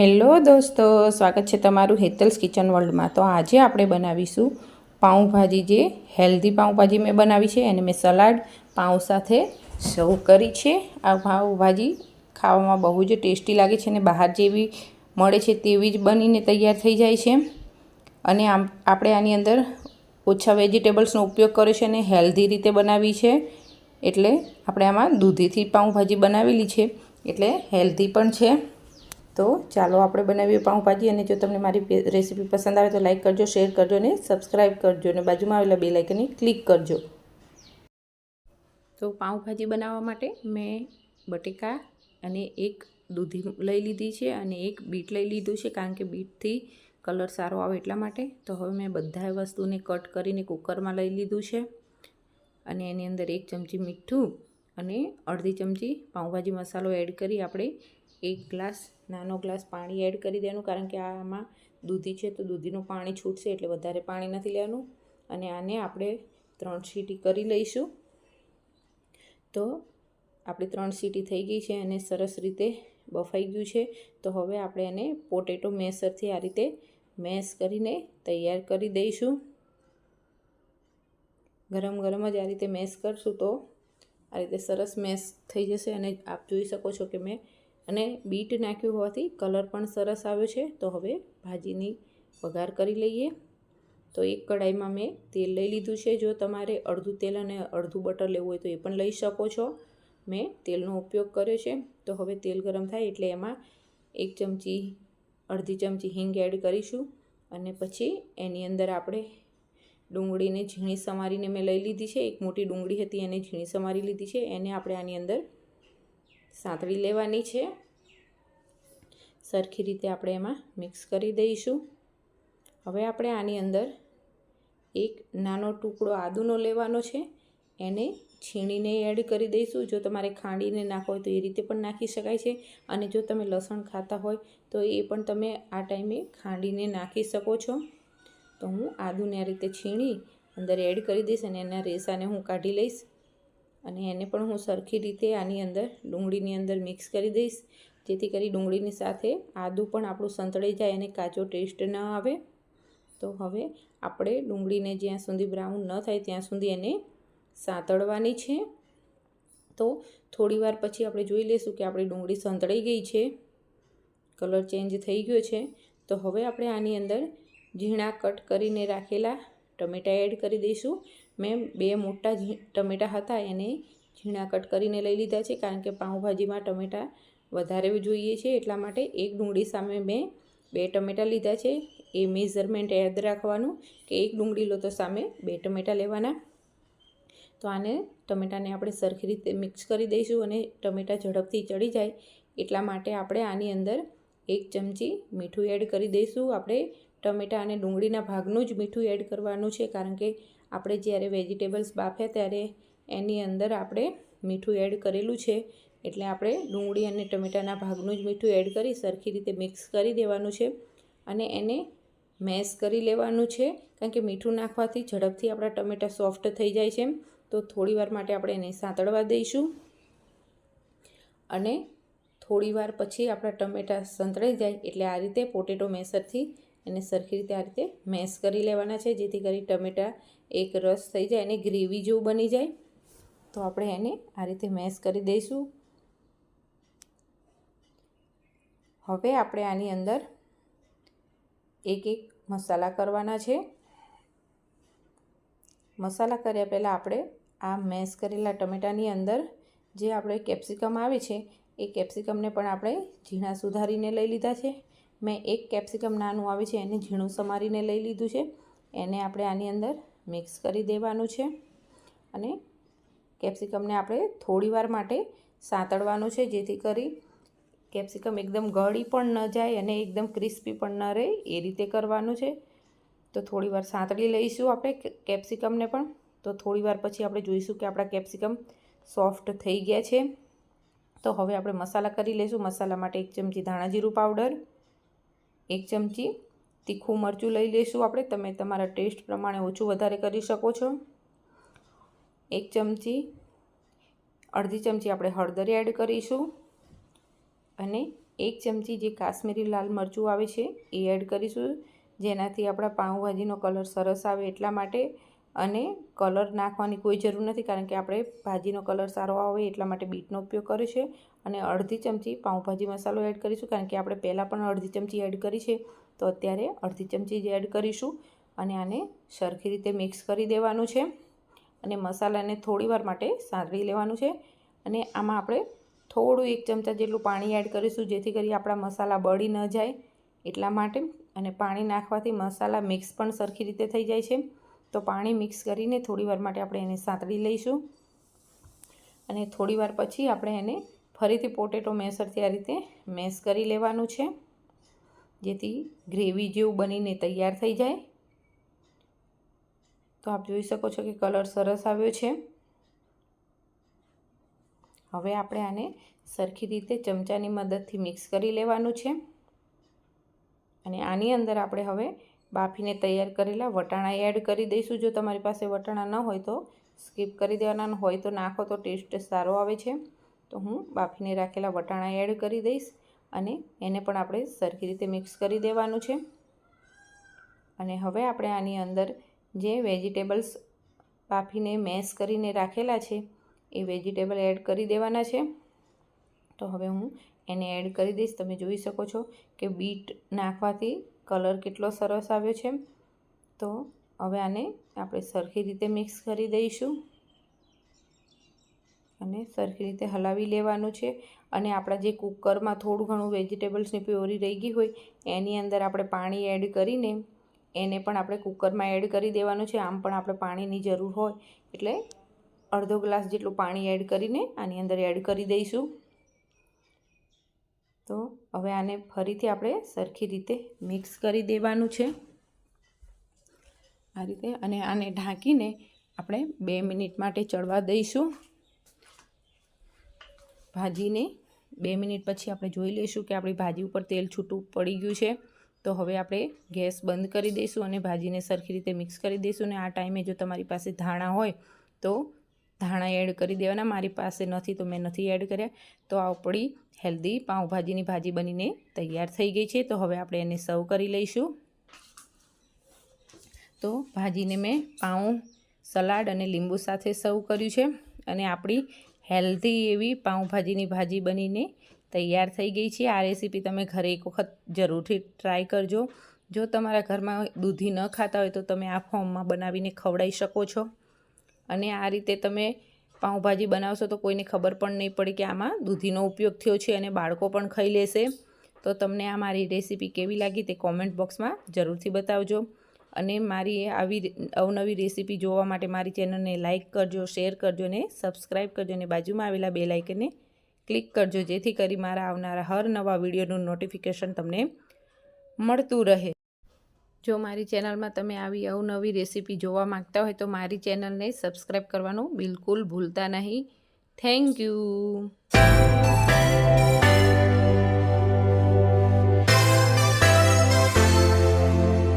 Hello દોસ્તો, સ્વાગત છે તમારું હેતલ્સ કિચન વર્લ્ડમાં। તો આજે આપણે બનાવીશું પાઉંભાજી। જે હેલ્ધી પાઉંભાજી મેં બનાવી છે અને મેં સલાડ પાઉં સાથે સર્વ કરી છે। આ પાઉંભાજી ખાવામાં બહુ જ ટેસ્ટી લાગે છે અને બહાર જેવી મળે છે તેવી જ બનીને તૈયાર થઈ જાય છે। અને આપણે આની અંદર ઓછા વેજીટેબલ્સનો ઉપયોગ કર્યો છે અને હેલ્ધી રીતે બનાવી છે। એટલે આપણે આમાં દૂધીથી પાઉંભાજી બનાવેલી છે એટલે હેલ્ધી પણ છે। તો ચાલો આપણે બનાવીએ પાઉંભાજી। અને જો તમને મારી રેસીપી પસંદ આવે તો લાઈક કરજો, શેર કરજો અને સબસ્ક્રાઈબ કરજો અને બાજુમાં આવેલા બેલ આઇકનને ક્લિક કરજો। તો પાઉંભાજી બનાવવા માટે મેં બટેકા અને એક દૂધી લઈ લીધી છે અને એક બીટ લઈ લીધું છે, કારણ કે બીટથી કલર સારો આવે એટલા માટે। તો હવે મેં બધા વસ્તુને કટ કરીને કુકરમાં લઈ લીધું છે અને એની અંદર 1 ચમચી મીઠું અને અડધી ચમચી પાઉંભાજી મસાલો એડ કરી આપણે 1 નાનો ગ્લાસ પાણી એડ કરી દેવાનું, કારણ કે આમાં દૂધી છે તો દૂધીનું પાણી છૂટશે એટલે વધારે પાણી નથી લેવાનું। અને આને આપણે 3 સીટી કરી લઈશું। તો આપણી 3 સીટી થઈ ગઈ છે અને સરસ રીતે બફાઈ ગયું છે। તો હવે આપણે એને પોટેટો મેશરથી આ રીતે મેશ કરીને તૈયાર કરી દઈશું। ગરમ ગરમ જ આ રીતે મેશ કરશું તો આ રીતે સરસ મેશ થઈ જશે। અને આપ જોઈ શકો છો કે મેં અને બીટ નાખ્યું હોવાથી કલર પણ સરસ આવ્યો છે। તો હવે ભાજીની વઘાર કરી લઈએ। તો એક કઢાઈમાં મેં તેલ લઈ લીધું છે। જો તમારે અડધું તેલ અને અડધું બટર લેવું હોય તો એ પણ લઈ શકો છો। મેં તેલનો ઉપયોગ કર્યો છે। તો હવે તેલ ગરમ થાય એટલે એમાં 1 ચમચી હિંગ એડ કરીશું અને પછી એની અંદર આપણે ડુંગળીને ઝીણી સમારીને મેં લઈ લીધી છે। એક મોટી ડુંગળી હતી એને ઝીણી સમારી લીધી છે, એને આપણે આની અંદર સાંતળી લેવાની છે। સરખી રીતે આપણે એમાં મિક્સ કરી દઈશું। હવે આપણે આની અંદર એક નાનો ટુકડો આદુનો લેવાનો છે, એને છીણીને એડ કરી દઈશું। જો તમારે ખાંડીને નાખો હોય તો એ રીતે પણ નાખી શકાય છે, અને જો તમે લસણ ખાતા હોય તો એ પણ તમે આ ટાઈમે ખાંડીને નાખી શકો છો। તો હું આદુને આ રીતે છીણી અંદર એડ કરી દઈશ અને એના રેસાને હું કાઢી લઈશ અને એને પણ હું સરખી રીતે આની અંદર ડુંગળીની અંદર મિક્સ કરી દઈશ, જેથી કરી ડુંગળીની સાથે આદું પણ આપણું સંતળાઈ જાય અને કાચો ટેસ્ટ ન આવે। તો હવે આપણે ડુંગળીને જ્યાં સુધી બ્રાઉન ન થાય ત્યાં સુધી એને સાંતળવાની છે। તો થોડીવાર પછી આપણે જોઈ લઈશું કે આપણી ડુંગળી સંતળાઈ ગઈ છે, કલર ચેન્જ થઈ ગયો છે। તો હવે આપણે આની અંદર ઝીણા કટ કરીને રાખેલા ટમેટાં એડ કરી દઈશું। મેં 2 મોટા ટમેટાં હતા એને ઝીણા કટ કરીને લઈ લીધા છે, કારણ કે પાઉંભાજીમાં ટમેટાં વધારે જોઈએ છે એટલા માટે। એક ડુંગળી સામે મેં 2 ટમેટાં લીધા છે। એ મેઝરમેન્ટ યાદ રાખવાનું કે એક ડુંગળી લો તો સામે 2 ટમેટાં લેવાના। તો આને ટમેટાને આપણે સરખી રીતે મિક્સ કરી દઈશું અને ટમેટાં ઝડપથી ચડી જાય એટલા માટે આપણે આની અંદર 1 ચમચી મીઠું એડ કરી દઈશું। આપણે ટમેટાં અને ડુંગળીના ભાગનું જ મીઠું એડ કરવાનું છે, કારણ કે આપણે જ્યારે વેજીટેબલ્સ બાફ્યા ત્યારે એની અંદર આપણે મીઠું એડ કરેલું છે, એટલે આપણે ડુંગળી અને ટમેટાના ભાગનું જ મીઠું એડ કરી સરખી રીતે મિક્સ કરી દેવાનું છે અને એને મેશ કરી લેવાનું છે, કારણ કે મીઠું નાખવાથી ઝડપથી આપણા ટમેટાં સોફ્ટ થઈ જાય છે। તો થોડીવાર માટે આપણે એને સાંતળવા દઈશું અને થોડીવાર પછી આપણા ટમેટાં સંતળાઈ જાય એટલે આ રીતે પોટેટો મેશરથી એને સરખી રીતે આ રીતે મેશ કરી લેવાના છે, જેથી કરી ટમેટાં એક રસ થઈ જાય અને ગ્રેવી જેવું બની જાય। તો આપણે એને આ રીતે મેશ કરી દઈશું। હવે આપણે આની અંદર એક મસાલા કરવાના છે। મસાલા કર્યા પહેલાં આપણે આ મેશ કરેલા ટમેટાની અંદર જે આપણે કેપ્સિકમ આવે છે એ કેપ્સિકમને પણ આપણે ઝીણા સુધારીને લઈ લીધા છે। મેં 1 કેપ્સિકમ નાનું આવે છે એને ઝીણું સમારીને લઈ લીધું છે, એને આપણે આની અંદર મિક્સ કરી દેવાનું છે અને કેપ્સિકમને આપણે થોડીવાર માટે સાંતળવાનું છે, જેથી કરી કેપ્સિકમ એકદમ ગળી પણ ન જાય અને એકદમ ક્રિસ્પી પણ ન રહે એ રીતે કરવાનું છે। તો થોડીવાર સાંતળી લઈશું આપણે કેપ્સિકમને પણ। તો થોડીવાર પછી આપણે જોઈશું કે આપણા કેપ્સિકમ સોફ્ટ થઈ ગયા છે। તો હવે આપણે મસાલા કરી લઈશું। મસાલા માટે 1 ચમચી ધાણા જીરું પાવડર, 1 ચમચી તીખું મરચું લઈ લઈશું આપણે, તમે તમારા ટેસ્ટ પ્રમાણે ઓછું વધારે કરી શકો છો। 1 ચમચી અડધી ચમચી આપણે હળદર એડ કરીશું અને 1 ચમચી જે કાશ્મીરી લાલ મરચું આવે છે એ એડ કરીશું, જેનાથી આપણા પાઉંભાજીનો કલર સરસ આવે એટલા માટે. અને કલર નાખવાની કોઈ જરૂર નથી, કારણ કે આપણે ભાજીનો કલર સારો આવે એટલા માટે બીટનો ઉપયોગ કર્યો છે. અને અડધી ચમચી પાઉંભાજી મસાલો એડ કરીશું, કારણ કે આપણે પહેલાં પણ અડધી ચમચી એડ કરી છે, તો અત્યારે અડધી ચમચી જ એડ કરીશું. અને આને સરખી રીતે મિક્સ કરી દેવાનું છે અને મસાલાને થોડીવાર માટે સાંતળી લેવાનું છે. અને આમાં આપણે થોડું 1 ચમચા જેટલું પાણી એડ કરીશું, જેથી કરી આપણા મસાલા બળી ન જાય એટલા માટે. અને પાણી નાખવાથી મસાલા મિક્સ પણ સરખી રીતે થઈ જાય છે. તો પાણી મિક્સ કરીને થોડીવાર માટે આપણે એને સાંતળી લઈશું. અને થોડીવાર પછી આપણે એને ફરીથી પોટેટો મેશરથી આ રીતે મેશ કરી લેવાનું છે, જેથી ગ્રેવી જેવું બનીને તૈયાર થઈ જાય. તો આપ જોઈ શકો છો કે કલર સરસ આવ્યો છે. હવે આપણે આને સરખી રીતે ચમચાની મદદથી મિક્સ કરી લેવાનું છે. અને આની અંદર આપણે હવે બાફીને તૈયાર કરેલા વટાણા એડ કરી દઈશું. જો તમારી પાસે વટાણા ન હોય તો સ્કીપ કરી દેવાના, હોય તો નાખો તો ટેસ્ટ સારો આવે છે. તો હું બાફીને રાખેલા વટાણા એડ કરી દઈશ અને એને પણ આપણે સરખી રીતે મિક્સ કરી દેવાનું છે. અને હવે આપણે આની અંદર જે વેજીટેબલ્સ બાફીને મેશ કરીને રાખેલા છે એ વેજીટેબલ એડ કરી દેવાના છે. તો હવે હું એને એડ કરી દઈશ. તમે જોઈ શકો છો કે બીટ નાખવાથી કલર કેટલો સરસ આવ્યો છે. તો હવે આને આપણે સરખી રીતે મિક્સ કરી દઈશું અને સરખી રીતે હલાવી લેવાનું છે. અને આપણા જે કુકરમાં થોડું ઘણું વેજીટેબલ્સની પ્યોરી રહી ગઈ હોય એની અંદર આપણે પાણી એડ કરીને એને પણ આપણે કુકરમાં એડ કરી દેવાનું છે. આમ પણ આપણે પાણીની જરૂર હોય એટલે અડધો ગ્લાસ જેટલું પાણી એડ કરીને આની અંદર એડ કરી દઈશું. તો હવે આને ફરીથી આપણે સરખી રીતે મિક્સ કરી દેવાનું છે આ રીતે. અને આને ઢાંકીને આપણે 2 મિનિટ માટે ચડવા દઈશું. ભાજીને 2 મિનિટ પછી આપણે જોઈ લઈશું કે આપણી ભાજી ઉપર તેલ છૂટું પડી ગયું છે. તો હવે આપણે ગેસ બંધ કરી દઈશું અને ભાજીને સરખી રીતે મિક્સ કરી દઈશું. અને આ ટાઈમે જો તમારી પાસે ધાણા હોય તો ધાણા એડ કરી દેવાના. મારી પાસે નથી તો મેં નથી એડ કર્યા. તો આપણી હેલ્ધી પાઉંભાજીની ભાજી બનીને તૈયાર થઈ ગઈ છે. તો હવે આપણે એને સર્વ કરી લઈશું. તો ભાજીને મેં પાઉં, સલાડ અને લીંબુ સાથે સર્વ કર્યું છે. અને આપણી હેલ્ધી એવી પાઉંભાજીની ભાજી બનીને તૈયાર થઈ ગઈ છે. આ રેસીપી તમે ઘરે એક વખત જરૂરથી ટ્રાય કરજો. જો તમારા ઘરમાં દૂધી ન ખાતા હોય તો તમે આ ફોર્મમાં બનાવીને ખવડાવી શકો છો. અને આ રીતે તમે પાઉંભાજી બનાવશો તો કોઈને ખબર પણ નહીં પડે કે આમાં દૂધીનો ઉપયોગ થયો છે, અને બાળકો પણ ખાઈ લેશે. તો તમને આ મારી રેસીપી કેવી લાગી તે કોમેન્ટ બોક્સમાં જરૂરથી બતાવજો. અને મારી આવી અવનવી રેસીપી જોવા માટે મારી ચેનલને લાઇક કરજો, શેર કરજો અને સબસ્ક્રાઈબ કરજો. અને બાજુમાં આવેલા બેલ આઇકનને ક્લિક કરજો, જેથી કરી મારા આવનારા હર નવા વિડીયોનું નોટિફિકેશન તમને મળતું રહે. જો મારી ચેનલમાં તમે આવી અવનવી રેસીપી જોવા માંગતા હોય તો મારી ચેનલને સબસ્ક્રાઈબ કરવાનું બિલકુલ ભૂલતા નહીં. Thank you.